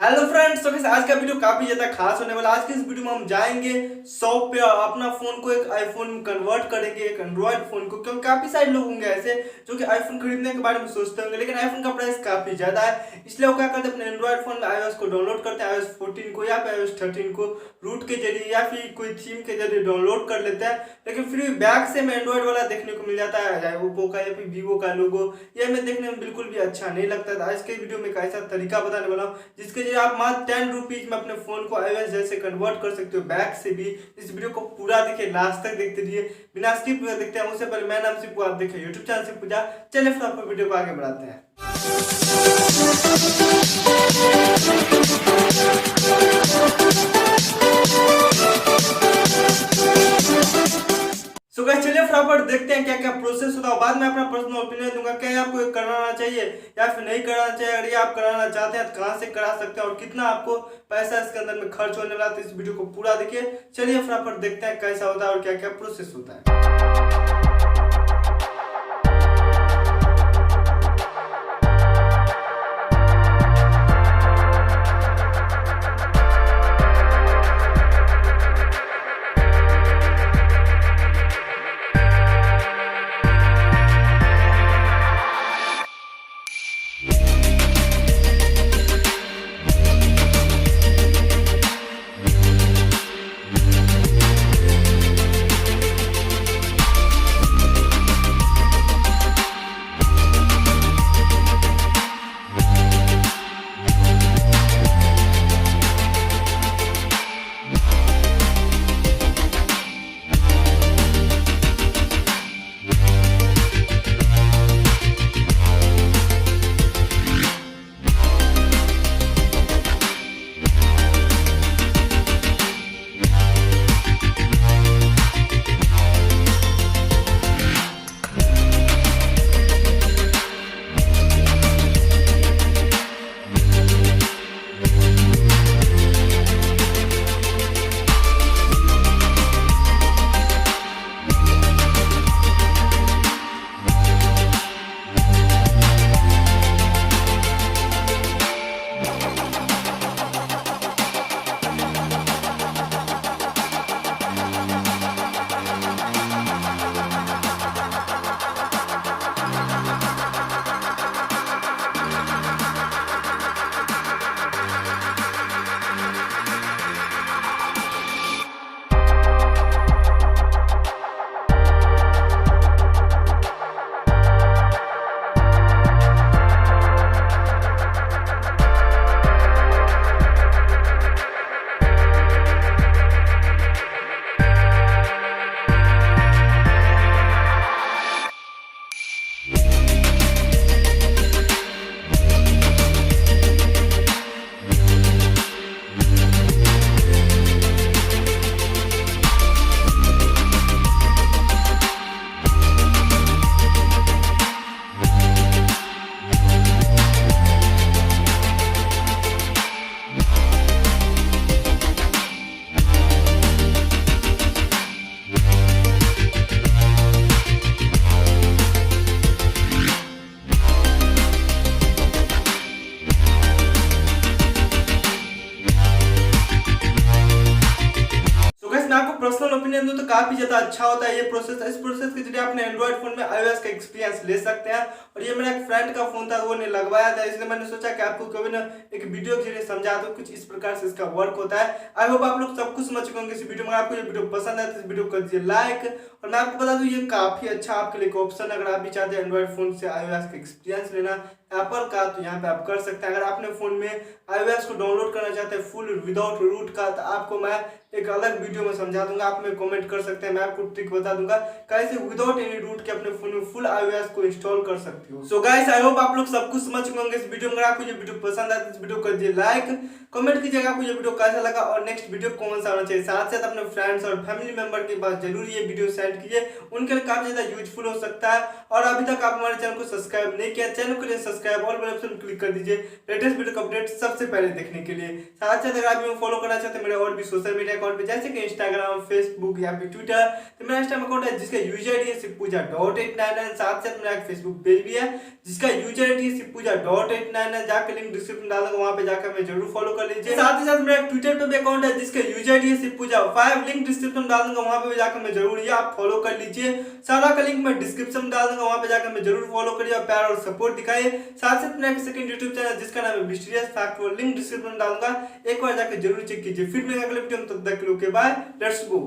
Hello friends, तो guys आज का वीडियो काफी ज्यादा खास होने वाला है। आज के इस वीडियो में हम जाएंगे शॉप पे अपना फोन को एक आईफोन में कन्वर्ट करेंगे, एक एंड्रॉइड फोन को। क्योंकि काफी सारे लोग होंगे ऐसे जो कि आईफोन खरीदने के बारे में सोचते होंगे, लेकिन आईफोन का प्राइस काफी ज्यादा है। इसलिए वो क्या करते हैं, अपने एंड्रॉइड फोन में iOS को डाउनलोड करते हैं, iOS 14 को या फिर iOS 13 को रूट के जरिए या फिर कोई थीम के जरिए डाउनलोड कर लेते हैं। लेकिन फिर भी बैक से में एंड्रॉइड वाला देखने को मिल जाता है, चाहे ओप्पो का या फिर वीवो का लोगो। ये हमें देखने में बिल्कुल भी अच्छा नहीं लगता था। आज के वीडियो में एक ऐसा तरीका बताने वाला हूँ जिसके जरिए आप मात्र 10 रुपीज में अपने फोन को iOS जैसे कन्वर्ट कर सकते हो बैक से भी। इस वीडियो को पूरा देखिए, लास्ट तक देखते रहिए, बिना स्किप हुए देखते हैं। उससे पहले मैं नाम से आप देखें यूट्यूब चैनल से पूजा। चलिए फिर आपको वीडियो को आगे बढ़ाते हैं। सो गाइस चलिए फटाफट देखते हैं क्या क्या प्रोसेस होता है। बाद में अपना पर्सनल ओपिनियन दूंगा, क्या आपको ये कराना चाहिए या फिर नहीं कराना चाहिए। अगर ये आप कराना चाहते हैं तो कहां से करा सकते हैं और कितना आपको पैसा इसके अंदर में खर्च होने वाला है। तो इस वीडियो को पूरा देखिए। चलिए फटाफट देखते हैं कैसा होता है और क्या क्या प्रोसेस होता है। पर्सनल ओपिनियन दूं तो काफी ज्यादा अच्छा होता है ये प्रोसेस। इस प्रोसेस के जरिए अपने एंड्रॉइड फोन में iOS का एक्सपीरियंस ले सकते हैं। और ये मेरा एक फ्रेंड का फोन था, वो ने लगवाया था, इसलिए मैंने सोचा कि आपको कभी ना एक वीडियो के जरिए समझा दूं कुछ इस प्रकार से इसका वर्क होता है। आई होप आप लोग सब कुछ समझ चुके होंगे इस वीडियो में। आपको ये वीडियो पसंद है तो इस वीडियो को कर दीजिए लाइक। और मैं आपको बता दूं ये काफी अच्छा आपके लिए एक ऑप्शन, अगर आप भी चाहते हैं एंड्रॉइड फोन से iOS का एक्सपीरियंस लेना एप्पल का, तो यहाँ पे आप कर सकते हैं। अगर आपने फोन में iOS को डाउनलोड करना चाहते हैं फुल विदाउट रूट का, तो आपको मैं एक अलग वीडियो में समझा दूंगा। आप में कमेंट कर सकते हैं, मैं आपको ट्रिक बता दूंगा कैसे विदाउट एनी रूट के अपने फोन में फुल iOS को इंस्टॉल कर सकते हो। सो गाइस आई होप आप लोग सब कुछ समझ चुके होंगे इस वीडियो में। अगर आपको ये वीडियो पसंद आए तो इस वीडियो को कर दीजिए लाइक, कमेंट कीजिएगा आपको ये वीडियो कैसा लगा और नेक्स्ट वीडियो कौन सा होना चाहिए। साथ साथ अपने फ्रेंड्स और फैमिली मेंबर के पास जरूर ये वीडियो सेंड कीजिए, उनके लिए काफी ज्यादा यूजफुल हो सकता है। और अभी तक आप हमारे चैनल को सब्सक्राइब नहीं किया, चैनल को सब्सक्राइब सब्सक्राइब ऑल वाले ऑप्शन क्लिक कर दीजिए लेटेस्ट वीडियो का अपडेट सबसे पहले देखने के लिए। साथ साथ अगर आप फॉलो करना चाहते हैं मेरे और भी सोशल मीडिया अकाउंट पे जैसे कि इंस्टाग्राम, फेसबुक या फिर ट्विटर, तो मेरा इंस्टाग्राम अकाउंट है जिसका यूजर आईडी है सिपूजा.899। साथ साथ मेरा एक फेसबुक पेज भी है जिसका यूजर आईडी है सिपूजा.899। जाकर लिंक डिस्क्रिप्शन डाल दूंगा, वहां पे जाकर मैं जरूर फॉलो कर लीजिए। साथ ही साथ मेरा ट्विटर पे भी अकाउंट है जिसका यूजर आईडी है सिपूजा5, लिंक डिस्क्रिप्शन डाल दूंगा, वहां पे भी जाकर मैं जरूर ये आप फॉलो कर लीजिए। सारा का लिंक मैं डिस्क्रिप्शन डाल दूंगा, वहां पे जाकर मैं जरूर फॉलो करिए और प्यार और सपोर्ट दिखाइए। साथ साथ मेरा सेकंड यूट्यूब चैनल जिसका नाम है मिस्टीरियस फैक्ट, वो लिंक डिस्क्रिप्शन में डालूंगा, एक बार जाकर जरूर चेक कीजिए। फिर मिलेंगे अगले वीडियो में, तब तक के लिए बाय, लेट्स गो।